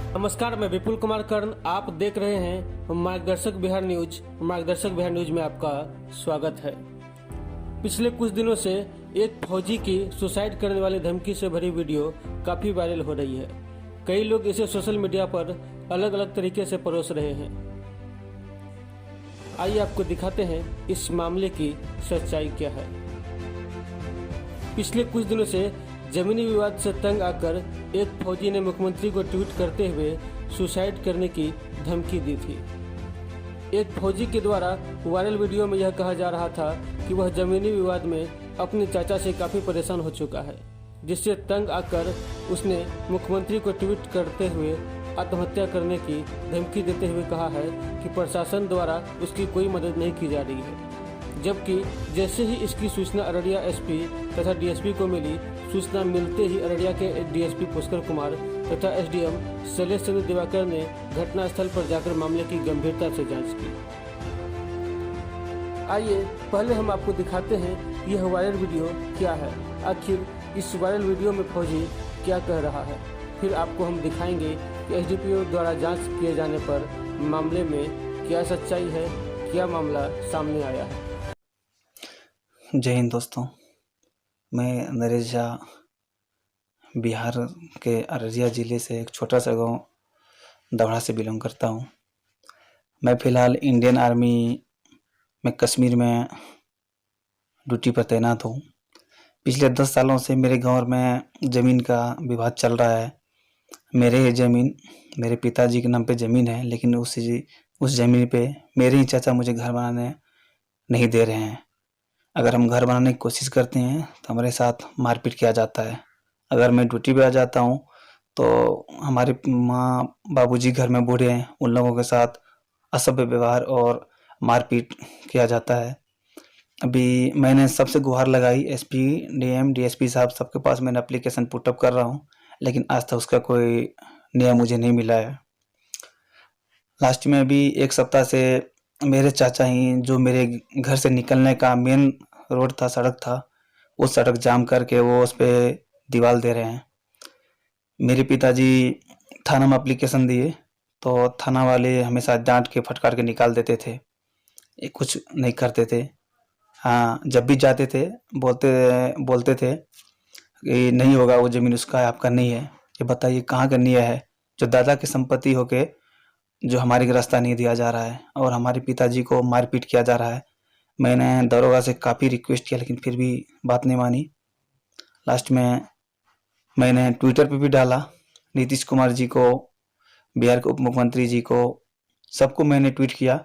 नमस्कार, मैं विपुल कुमार कर्ण। आप देख रहे हैं मार्गदर्शक बिहार न्यूज। मार्गदर्शक बिहार न्यूज में आपका स्वागत है। पिछले कुछ दिनों से एक फौजी की सुसाइड करने वाली धमकी से भरी वीडियो काफी वायरल हो रही है। कई लोग इसे सोशल मीडिया पर अलग अलग तरीके से परोस रहे हैं। आइए आपको दिखाते हैं इस मामले की सच्चाई क्या है। पिछले कुछ दिनों से जमीनी विवाद से तंग आकर एक फौजी ने मुख्यमंत्री को ट्वीट करते हुए सुसाइड करने की धमकी दी थी। एक फौजी के द्वारा वायरल वीडियो में यह कहा जा रहा था कि वह जमीनी विवाद में अपने चाचा से काफ़ी परेशान हो चुका है, जिससे तंग आकर उसने मुख्यमंत्री को ट्वीट करते हुए आत्महत्या करने की धमकी देते हुए कहा है कि प्रशासन द्वारा उसकी कोई मदद नहीं की जा रही है। जबकि जैसे ही इसकी सूचना अररिया एसपी तथा डीएसपी को मिली, सूचना मिलते ही अररिया के डीएसपी पुष्कर कुमार तथा एसडीएम शैलेश चंद्र दिवाकर ने घटनास्थल पर जाकर मामले की गंभीरता से जांच की। आइए पहले हम आपको दिखाते हैं कि यह वायरल वीडियो क्या है। आखिर इस वायरल वीडियो में फौजी क्या कह रहा है। फिर आपको हम दिखाएंगे कि एसडीपीओ द्वारा जांच किए जाने पर मामले में क्या सच्चाई है, क्या मामला सामने आया है। जय हिंद दोस्तों, मैं नरेश झा बिहार के अररिया ज़िले से एक छोटा सा गांव दौड़ा से बिलोंग करता हूं। मैं फ़िलहाल इंडियन आर्मी में कश्मीर में ड्यूटी पर तैनात हूं। पिछले 10 सालों से मेरे गांव में ज़मीन का विवाद चल रहा है। मेरे ज़मीन मेरे पिताजी के नाम पे ज़मीन है, लेकिन उस ज़मीन पे मेरे ही चाचा मुझे घर बनाने नहीं दे रहे हैं। अगर हम घर बनाने की कोशिश करते हैं तो हमारे साथ मारपीट किया जाता है। अगर मैं ड्यूटी पे आ जाता हूँ तो हमारे माँ बाबूजी घर में बूढ़े हैं, उन लोगों के साथ असभ्य व्यवहार और मारपीट किया जाता है। अभी मैंने सबसे गुहार लगाई, एसपी डीएम डीएसपी साहब सबके पास मैंने एप्लीकेशन पुटअप कर रहा हूँ, लेकिन आज तक उसका कोई न्याय मुझे नहीं मिला है। लास्ट में अभी एक सप्ताह से मेरे चाचा ही, जो मेरे घर से निकलने का मेन रोड था, सड़क था, वो सड़क जाम करके वो उस पर दीवार दे रहे हैं। मेरे पिताजी थाना में एप्लीकेशन दिए तो थाना वाले हमेशा डांट के फटकार के निकाल देते थे, ये कुछ नहीं करते थे। हाँ, जब भी जाते थे बोलते थे कि नहीं होगा, वो ज़मीन उसका है, आपका नहीं है। ये बताइए कहाँ का न्याय है, जो दादा की संपत्ति होके जो हमारे को रास्ता नहीं दिया जा रहा है और हमारे पिताजी को मारपीट किया जा रहा है। मैंने दरोगा से काफ़ी रिक्वेस्ट किया, लेकिन फिर भी बात नहीं मानी। लास्ट में मैंने ट्विटर पे भी डाला, नीतीश कुमार जी को, बिहार के उप मुख्यमंत्री जी को, सबको मैंने ट्वीट किया,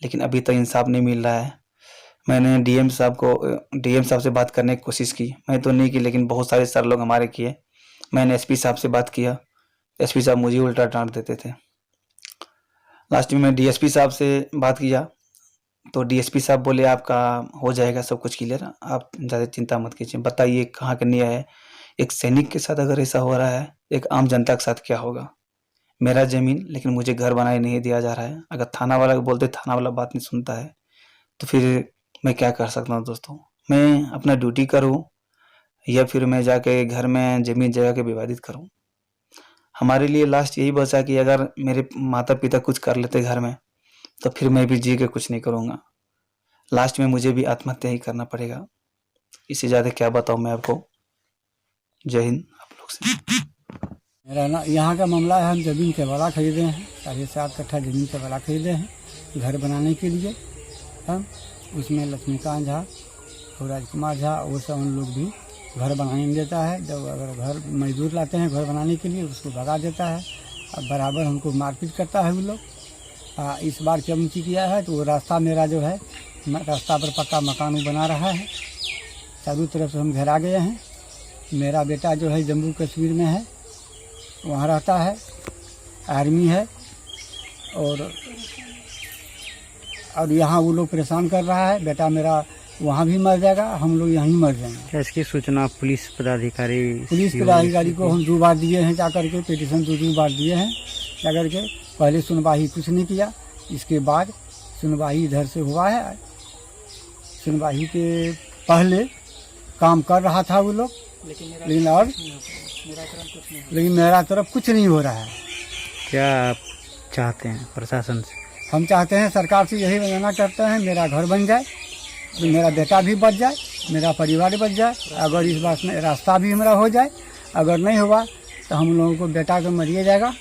लेकिन अभी तक इंसाफ नहीं मिल रहा है। मैंने डीएम साहब से बात करने की कोशिश की, मैं तो नहीं की, लेकिन बहुत सारे सर लोग हमारे किए। मैंने एसपी साहब से बात किया, एसपी साहब मुझे उल्टा डांट देते थे। लास्ट में मैं डीएसपी साहब से बात किया तो डीएसपी साहब बोले आपका हो जाएगा सब कुछ क्लियर, आप ज़्यादा चिंता मत कीजिए। बताइए कहाँ का न्याय है। एक सैनिक के साथ अगर ऐसा हो रहा है, एक आम जनता के साथ क्या होगा। मेरा ज़मीन, लेकिन मुझे घर बनाए नहीं दिया जा रहा है। अगर थाना वाला बोलते, थाना वाला बात नहीं सुनता है, तो फिर मैं क्या कर सकता हूँ। दोस्तों, मैं अपना ड्यूटी करूँ या फिर मैं जाके घर में ज़मीन जगह के विवादित करूँ। हमारे लिए लास्ट यही बचा कि अगर मेरे माता पिता कुछ कर लेते घर में, तो फिर मैं भी जी के कुछ नहीं करूँगा। लास्ट में मुझे भी आत्महत्या ही करना पड़ेगा। इससे ज़्यादा क्या बताऊँ मैं आपको। जय हिंद। आप लोग से मेरा ना यहाँ का मामला है, हम ज़मीन के वाला खरीदे हैं, 7.5 कट्ठा ज़मीन के वाला खरीदे हैं घर बनाने के लिए। हम उसमें लक्ष्मीकांत झा और राजकुमार झा, वो सब उन लोग भी घर बनाने में देता है। जब अगर घर मजदूर लाते हैं घर बनाने के लिए, उसको भगा देता है। अब बराबर हमको मारपीट करता है वो लोग। इस बार क्या मुझे किया है तो वो रास्ता मेरा जो है, रास्ता पर पक्का मकान बना रहा है, चारों तरफ से हम घेरा गए हैं। मेरा बेटा जो है जम्मू कश्मीर में है, वहाँ रहता है, आर्मी है, और यहाँ वो लोग परेशान कर रहा है। बेटा मेरा वहाँ भी मर जाएगा, हम लोग यहीं मर जाएंगे। क्या इसकी सूचना पुलिस पदाधिकारी को हम 2 बार दिए हैं, जाकर के पिटीशन 2 बार दिए हैं जाकर के। पहले सुनवाई कुछ नहीं किया, इसके बाद सुनवाई इधर से हुआ है। सुनवाई के पहले काम कर रहा था वो लोग, लेकिन मेरा तरफ कुछ नहीं हो रहा है। क्या आप चाहते हैं प्रशासन से? हम चाहते हैं सरकार से यही निवेदन करते हैं, मेरा घर बन जाए, मेरा बेटा भी बच जाए, मेरा परिवार बच जाए। अगर इस बात में रास्ता भी हमारा हो जाए, अगर नहीं हुआ तो हम लोगों को बेटा को मरिए जाएगा,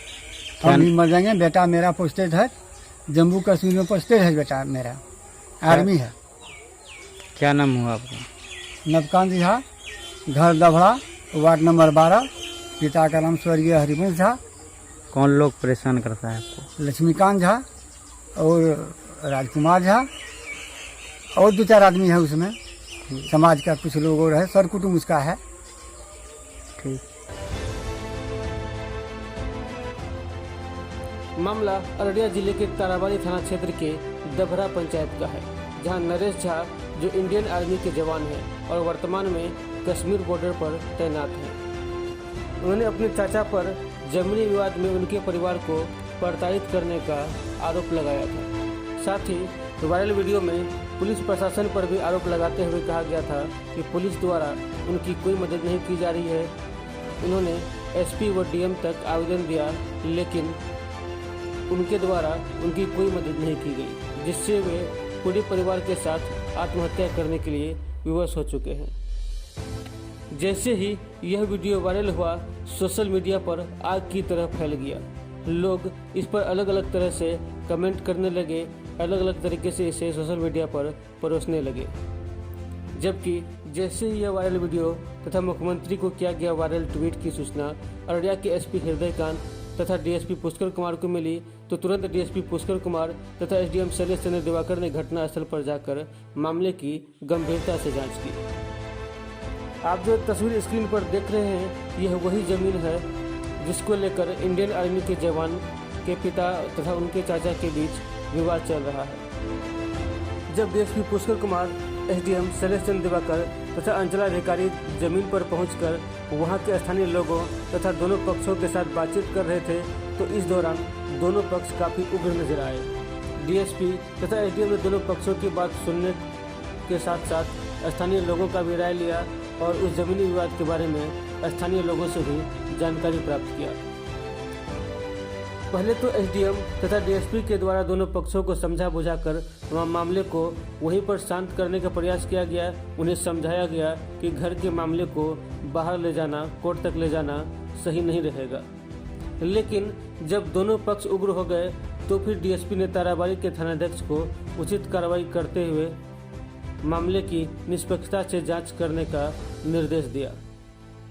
हम भी मर जाएंगे। बेटा मेरा पोस्टेड है, जम्मू कश्मीर में पोस्टेड है, बेटा मेरा आर्मी है। क्या नाम हुआ आपका? नवकांत झा, घर दभड़ा, वार्ड नंबर 12, पिता का नाम स्वर्गीय हरिवंश झा। कौन लोग परेशान करता है आपको? लक्ष्मीकांत झा और राजकुमार झा और 2-4 आदमी है उसमें, समाज का कुछ लोग और है, सर कुटुंब उसका है। ठीक। मामला अररिया जिले के ताराबाड़ी थाना क्षेत्र के दभरा पंचायत का है, जहां नरेश झा जो इंडियन आर्मी के जवान हैं और वर्तमान में कश्मीर बॉर्डर पर तैनात हैं, उन्होंने अपने चाचा पर जमीनी विवाद में उनके परिवार को प्रताड़ित करने का आरोप लगाया था। साथ ही वायरल वीडियो में पुलिस प्रशासन पर भी आरोप लगाते हुए कहा गया था कि पुलिस द्वारा उनकी कोई मदद नहीं की जा रही है। उन्होंने एसपी व डीएम तक आवेदन दिया, लेकिन उनके द्वारा उनकी कोई मदद नहीं की गई, जिससे वे पूरे परिवार के साथ आत्महत्या करने के लिए विवश हो चुके हैं। जैसे ही यह वीडियो वायरल हुआ, सोशल मीडिया पर आग की तरह फैल गया। लोग इस पर अलग अलग तरह से कमेंट करने लगे, अलग अलग तरीके से इसे सोशल मीडिया पर परोसने लगे। जबकि जैसे ही यह वायरल वीडियो तथा मुख्यमंत्री को किया गया वायरल ट्वीट की सूचना अररिया के एसपी हृदयकांत तथा डीएसपी पुष्कर कुमार को मिली, तो तुरंत डीएसपी पुष्कर कुमार तथा एसडीएम शैलेश चंद्र दिवाकर ने घटनास्थल पर जाकर मामले की गंभीरता से जांच की। आप जो तस्वीर स्क्रीन पर देख रहे हैं, यह वही जमीन है जिसको लेकर इंडियन आर्मी के जवान के पिता तथा उनके चाचा के बीच विवाद चल रहा है। जब डीएसपी पुष्कर कुमार, एसडीएम शैलेश चंद्र दिवाकर तथा अंचलाधिकारी जमीन पर पहुंचकर वहां के स्थानीय लोगों तथा दोनों पक्षों के साथ बातचीत कर रहे थे, तो इस दौरान दोनों पक्ष काफ़ी उग्र नजर आए। डीएसपी तथा एसडीएम ने दोनों पक्षों की बात सुनने के साथ साथ स्थानीय लोगों का भी राय लिया और उस जमीनी विवाद के बारे में स्थानीय लोगों से भी जानकारी प्राप्त किया। पहले तो एसडीएम तथा डीएसपी के द्वारा दोनों पक्षों को समझा बुझाकर मामले को वहीं पर शांत करने का प्रयास किया गया। उन्हें समझाया गया कि घर के मामले को बाहर ले जाना, कोर्ट तक ले जाना सही नहीं रहेगा। लेकिन जब दोनों पक्ष उग्र हो गए, तो फिर डीएसपी ने ताराबाड़ी के थानाध्यक्ष को उचित कार्रवाई करते हुए मामले की निष्पक्षता से जांच करने का निर्देश दिया।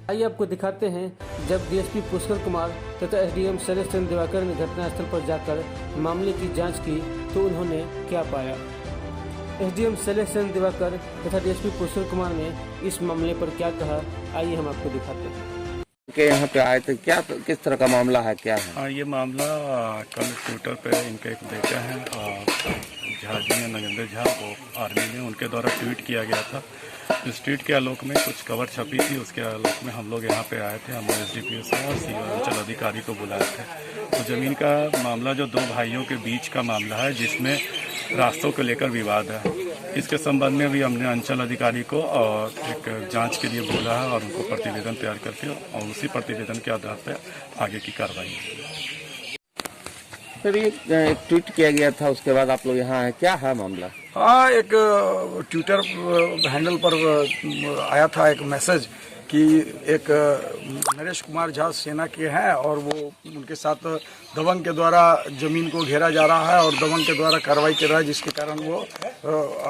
आइए आपको दिखाते हैं जब डीएसपी पुष्कर कुमार तथा एसडीएम शैलेश चंद्र दिवाकर ने घटनास्थल पर जाकर मामले की जांच की तो उन्होंने क्या पाया। एसडीएम शैलेश चंद्र दिवाकर तथा डीएसपी पुष्कर कुमार ने इस मामले पर क्या कहा, आइए हम आपको दिखाते हैं। के यहाँ पे आए थे, क्या किस तरह का मामला है, क्या है? हाँ, ये मामला कल ट्विटर पे इनके एक बेटे हैं झा जी हैं, नगेंद्र झा, वो आर्मी में, उनके द्वारा ट्वीट किया गया था। इस ट्वीट के आलोक में कुछ कवर छपी थी, उसके आलोक में हम लोग यहाँ पे आए थे। हम एसडीपीएस और सीओ अंचल अधिकारी को बुलाए थे। तो ज़मीन का मामला जो दो भाइयों के बीच का मामला है, जिसमें रास्तों को लेकर विवाद है, इसके संबंध में भी हमने अंचल अधिकारी को और एक जांच के लिए बोला है और उनको प्रतिवेदन तैयार करके और उसी प्रतिवेदन के आधार पर आगे की कार्रवाई होगी। फिर ये एक ट्वीट किया गया था, उसके बाद आप लोग यहाँ आए, क्या है मामला? हाँ, एक ट्विटर हैंडल पर आया था एक मैसेज कि एक नरेश कुमार झा सेना के हैं और वो उनके साथ दबंग के द्वारा जमीन को घेरा जा रहा है और दबंग के द्वारा कार्रवाई कर रहा है, जिसके कारण वो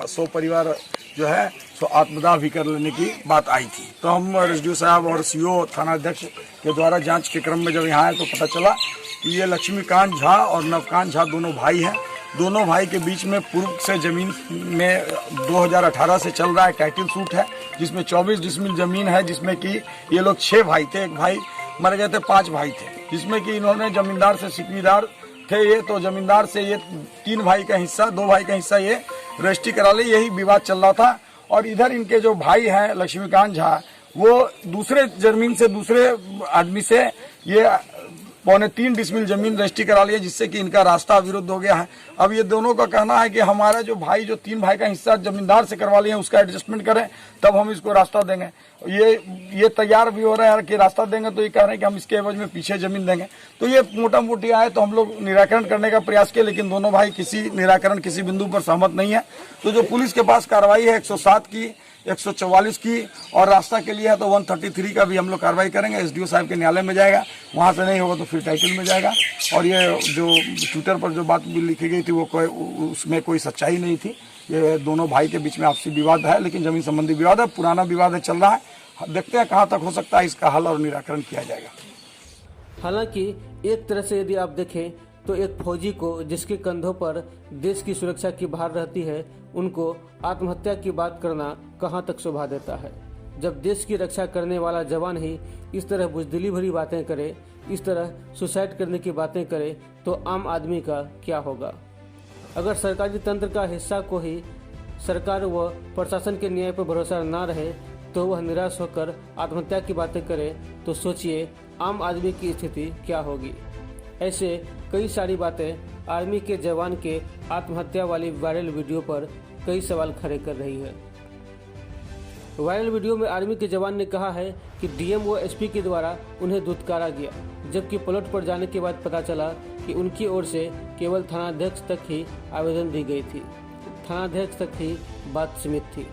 100 परिवार जो है सो आत्मदाह भी कर लेने की बात आई थी। तो हम एसडीओ साहब और सीओ थानाध्यक्ष के द्वारा जांच के क्रम में जब यहाँ आए तो पता चला कि ये लक्ष्मीकांत झा और नवकांत झा दोनों भाई हैं। दोनों भाई के बीच में पूर्व से जमीन में 2018 से चल रहा है टाइटल सूट है, जिसमें 24 डिसमिल जमीन है, जिसमें कि ये लोग 6 भाई थे, एक भाई मर गए थे, 5 भाई थे, जिसमें कि इन्होंने जमींदार से सिकवीदार थे ये, तो जमींदार से ये 3 भाई का हिस्सा, 2 भाई का हिस्सा ये रजिस्ट्री करा ले, यही विवाद चल रहा था। और इधर इनके जो भाई हैं लक्ष्मीकांत झा, वो दूसरे जमीन से दूसरे आदमी से ये 3.25 डिसमिल जमीन रजिस्ट्री करा लिया, जिससे कि इनका रास्ता अवरुद्ध हो गया है। अब ये दोनों का कहना है कि हमारा जो 3 भाई का हिस्सा जमींदार से करवा लिए उसका एडजस्टमेंट करें, तब हम इसको रास्ता देंगे। ये तैयार भी हो रहा है कि रास्ता देंगे, तो ये कह रहे हैं कि हम इसके एवज में पीछे जमीन देंगे। तो ये मोटा मोटी आए तो हम लोग निराकरण करने का प्रयास किए, लेकिन दोनों भाई किसी बिंदु पर सहमत नहीं है। तो जो पुलिस के पास कार्रवाई है 107 की, 144 की और रास्ता के लिए है तो 133 का भी हम लोग कार्रवाई करेंगे। एसडीओ साहब के न्यायालय में जाएगा, वहां से नहीं होगा तो फिर टाइटल में जाएगा। और ये जो ट्विटर पर जो बात भी लिखी गई थी वो उसमें कोई सच्चाई नहीं थी। ये दोनों भाई के बीच में आपसी विवाद है, लेकिन जमीन संबंधी विवाद है, पुराना विवाद है, चल रहा है। देखते हैं कहाँ तक हो सकता है इसका हल और निराकरण किया जाएगा। हालांकि एक तरह से यदि आप देखें तो एक फौजी को जिसके कंधों पर देश की सुरक्षा की भार रहती है, उनको आत्महत्या की बात करना कहां तक शोभा देता है। जब देश की रक्षा करने वाला जवान ही इस तरह बुजदिली भरी बातें करे, इस तरह सुसाइड करने की बातें करे, तो आम आदमी का क्या होगा। अगर सरकारी तंत्र का हिस्सा को ही सरकार व प्रशासन के न्याय पर भरोसा न रहे तो वह निराश होकर आत्महत्या की बातें करे, तो सोचिए आम आदमी की स्थिति क्या होगी। ऐसे कई सारी बातें आर्मी के जवान के आत्महत्या वाली वायरल वीडियो पर कई सवाल खड़े कर रही है। वायरल वीडियो में आर्मी के जवान ने कहा है कि डीएम व एसपी के द्वारा उन्हें दुत्कारा गया, जबकि प्लॉट पर जाने के बाद पता चला कि उनकी ओर से केवल थानाध्यक्ष तक ही आवेदन दी गई थी। थानाध्यक्ष तक ही बात सीमित थी।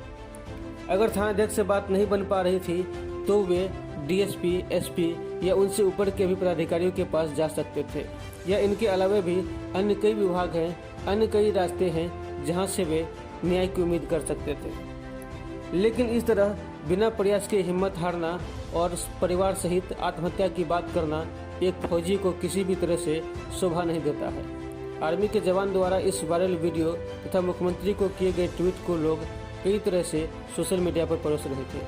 अगर थानाध्यक्ष से बात नहीं बन पा रही थी तो वे डीएसपी, एसपी या उनसे ऊपर के भी पदाधिकारियों के पास जा सकते थे, या इनके अलावा भी अन्य कई विभाग हैं, अन्य कई रास्ते हैं जहां से वे न्याय की उम्मीद कर सकते थे। लेकिन इस तरह बिना प्रयास के हिम्मत हारना और परिवार सहित आत्महत्या की बात करना एक फौजी को किसी भी तरह से शोभा नहीं देता है। आर्मी के जवान द्वारा इस वायरल वीडियो तथा मुख्यमंत्री को किए गए ट्वीट को लोग कई तरह से सोशल मीडिया पर परोस रहे थे,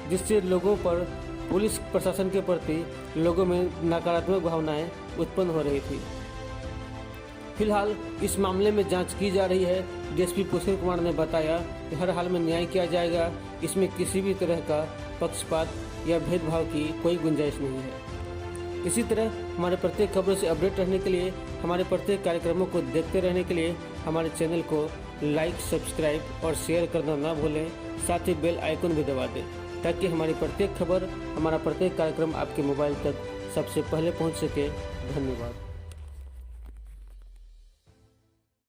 जिससे लोगों पर पुलिस प्रशासन के प्रति लोगों में नकारात्मक भावनाएं उत्पन्न हो रही थी। फिलहाल इस मामले में जांच की जा रही है। डीएसपी पुष्कर कुमार ने बताया कि हर हाल में न्याय किया जाएगा, इसमें किसी भी तरह का पक्षपात या भेदभाव की कोई गुंजाइश नहीं है। इसी तरह हमारे प्रत्येक खबरों से अपडेट रहने के लिए, हमारे प्रत्येक कार्यक्रमों को देखते रहने के लिए हमारे चैनल को लाइक, सब्सक्राइब और शेयर करना ना भूलें। साथ ही बेल आइकन भी दबा दें ताकि हमारी प्रत्येक खबर, हमारा प्रत्येक कार्यक्रम आपके मोबाइल तक सबसे पहले पहुंच सके। धन्यवाद।